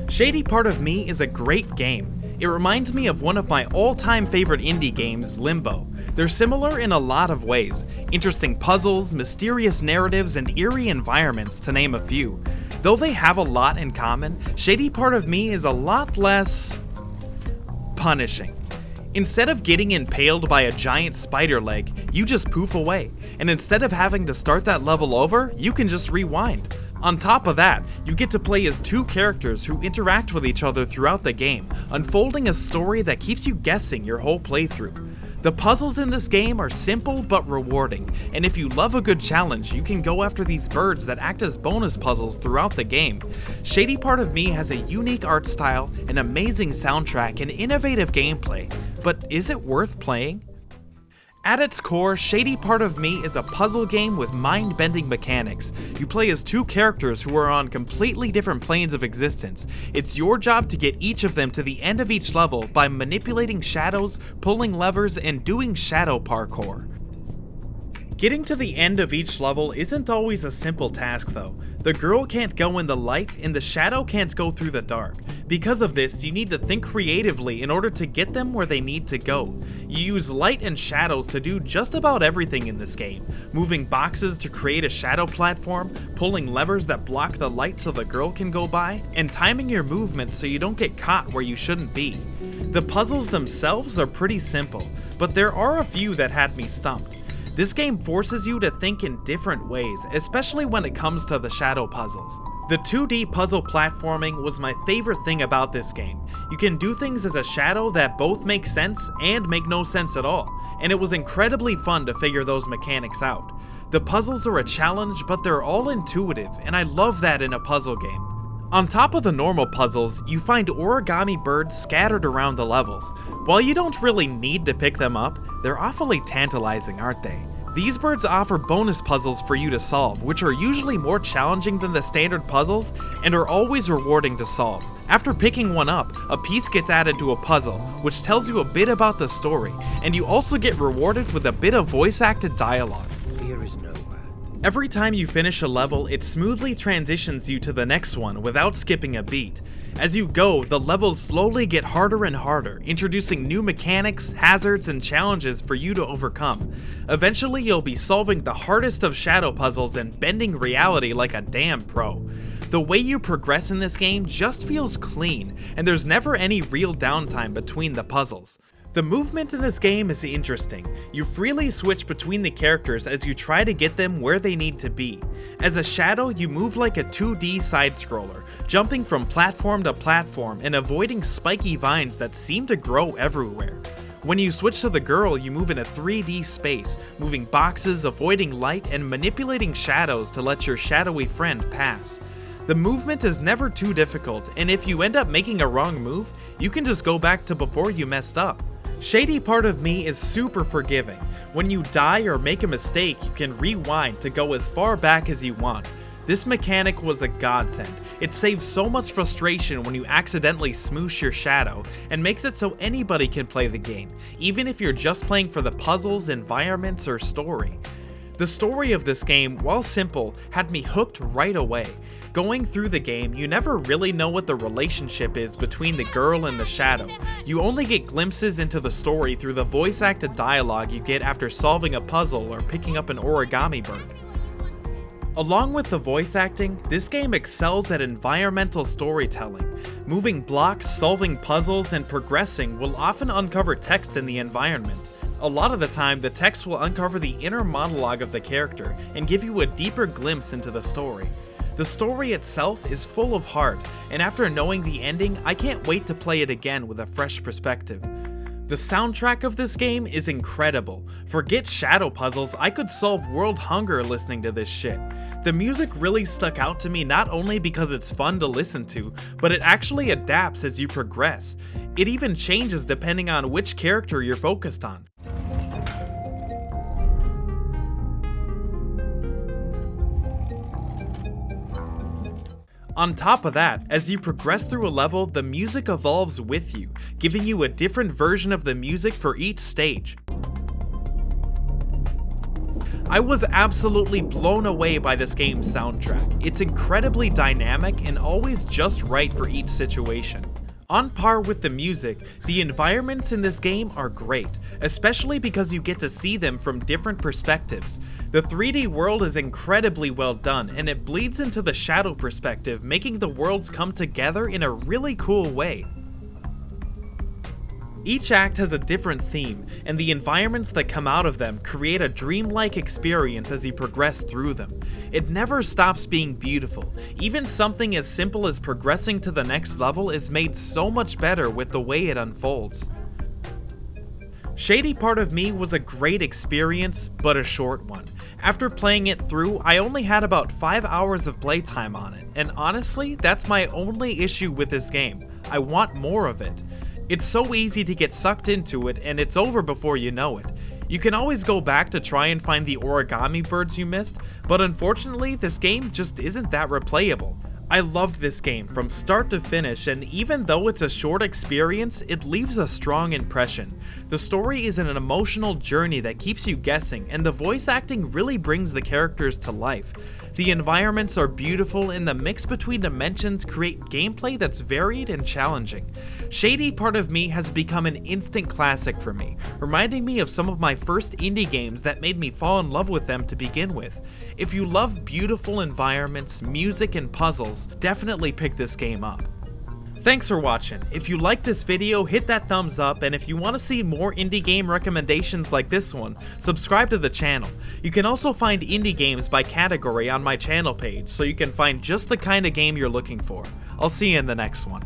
Shady Part of Me is a great game. It reminds me of one of my all-time favorite indie games, Limbo. They're similar in a lot of ways. Interesting puzzles, mysterious narratives, and eerie environments, to name a few. Though they have a lot in common, Shady Part of Me is a lot less punishing. Instead of getting impaled by a giant spider leg, you just poof away. And instead of having to start that level over, you can just rewind. On top of that, you get to play as two characters who interact with each other throughout the game, unfolding a story that keeps you guessing your whole playthrough. The puzzles in this game are simple but rewarding, and if you love a good challenge, you can go after these birds that act as bonus puzzles throughout the game. Shady Part of Me has a unique art style, an amazing soundtrack, and innovative gameplay, but is it worth playing? At its core, Shady Part of Me is a puzzle game with mind-bending mechanics. You play as two characters who are on completely different planes of existence. It's your job to get each of them to the end of each level by manipulating shadows, pulling levers, and doing shadow parkour. Getting to the end of each level isn't always a simple task though. The girl can't go in the light and the shadow can't go through the dark. Because of this, you need to think creatively in order to get them where they need to go. You use light and shadows to do just about everything in this game. Moving boxes to create a shadow platform, pulling levers that block the light so the girl can go by, and timing your movements so you don't get caught where you shouldn't be. The puzzles themselves are pretty simple, but there are a few that had me stumped. This game forces you to think in different ways, especially when it comes to the shadow puzzles. The 2D puzzle platforming was my favorite thing about this game. You can do things as a shadow that both make sense and make no sense at all, and it was incredibly fun to figure those mechanics out. The puzzles are a challenge, but they're all intuitive, and I love that in a puzzle game. On top of the normal puzzles, you find origami birds scattered around the levels. While you don't really need to pick them up, they're awfully tantalizing, aren't they? These birds offer bonus puzzles for you to solve, which are usually more challenging than the standard puzzles and are always rewarding to solve. After picking one up, a piece gets added to a puzzle, which tells you a bit about the story, and you also get rewarded with a bit of voice-acted dialogue. Fear is nowhere. Every time you finish a level, it smoothly transitions you to the next one without skipping a beat. As you go, the levels slowly get harder and harder, introducing new mechanics, hazards, and challenges for you to overcome. Eventually, you'll be solving the hardest of shadow puzzles and bending reality like a damn pro. The way you progress in this game just feels clean, and there's never any real downtime between the puzzles. The movement in this game is interesting. You freely switch between the characters as you try to get them where they need to be. As a shadow, you move like a 2D side-scroller, jumping from platform to platform and avoiding spiky vines that seem to grow everywhere. When you switch to the girl, you move in a 3D space, moving boxes, avoiding light, and manipulating shadows to let your shadowy friend pass. The movement is never too difficult, and if you end up making a wrong move, you can just go back to before you messed up. Shady Part of Me is super forgiving. When you die or make a mistake, you can rewind to go as far back as you want. This mechanic was a godsend. It saves so much frustration when you accidentally smoosh your shadow, and makes it so anybody can play the game, even if you're just playing for the puzzles, environments, or story. The story of this game, while simple, had me hooked right away. Going through the game, you never really know what the relationship is between the girl and the shadow. You only get glimpses into the story through the voice-acted dialogue you get after solving a puzzle or picking up an origami bird. Along with the voice acting, this game excels at environmental storytelling. Moving blocks, solving puzzles, and progressing will often uncover text in the environment. A lot of the time, the text will uncover the inner monologue of the character and give you a deeper glimpse into the story. The story itself is full of heart, and after knowing the ending, I can't wait to play it again with a fresh perspective. The soundtrack of this game is incredible. Forget shadow puzzles, I could solve world hunger listening to this shit. The music really stuck out to me not only because it's fun to listen to, but it actually adapts as you progress. It even changes depending on which character you're focused on. On top of that, as you progress through a level, the music evolves with you, giving you a different version of the music for each stage. I was absolutely blown away by this game's soundtrack. It's incredibly dynamic and always just right for each situation. On par with the music, the environments in this game are great, especially because you get to see them from different perspectives. The 3D world is incredibly well done, and it bleeds into the shadow perspective, making the worlds come together in a really cool way. Each act has a different theme, and the environments that come out of them create a dreamlike experience as you progress through them. It never stops being beautiful. Even something as simple as progressing to the next level is made so much better with the way it unfolds. Shady Part of Me was a great experience, but a short one. After playing it through, I only had about 5 hours of playtime on it, and honestly, that's my only issue with this game. I want more of it. It's so easy to get sucked into it, and it's over before you know it. You can always go back to try and find the Origami Birds you missed, but unfortunately, this game just isn't that replayable. I loved this game from start to finish, and even though it's a short experience, it leaves a strong impression. The story is an emotional journey that keeps you guessing, and the voice acting really brings the characters to life. The environments are beautiful, and the mix between dimensions create gameplay that's varied and challenging. Shady Part of Me has become an instant classic for me, reminding me of some of my first indie games that made me fall in love with them to begin with. If you love beautiful environments, music, and puzzles, definitely pick this game up. Thanks for watching. If you liked this video, hit that thumbs up, and if you want to see more indie game recommendations like this one, subscribe to the channel. You can also find indie games by category on my channel page, so you can find just the kind of game you're looking for. I'll see you in the next one.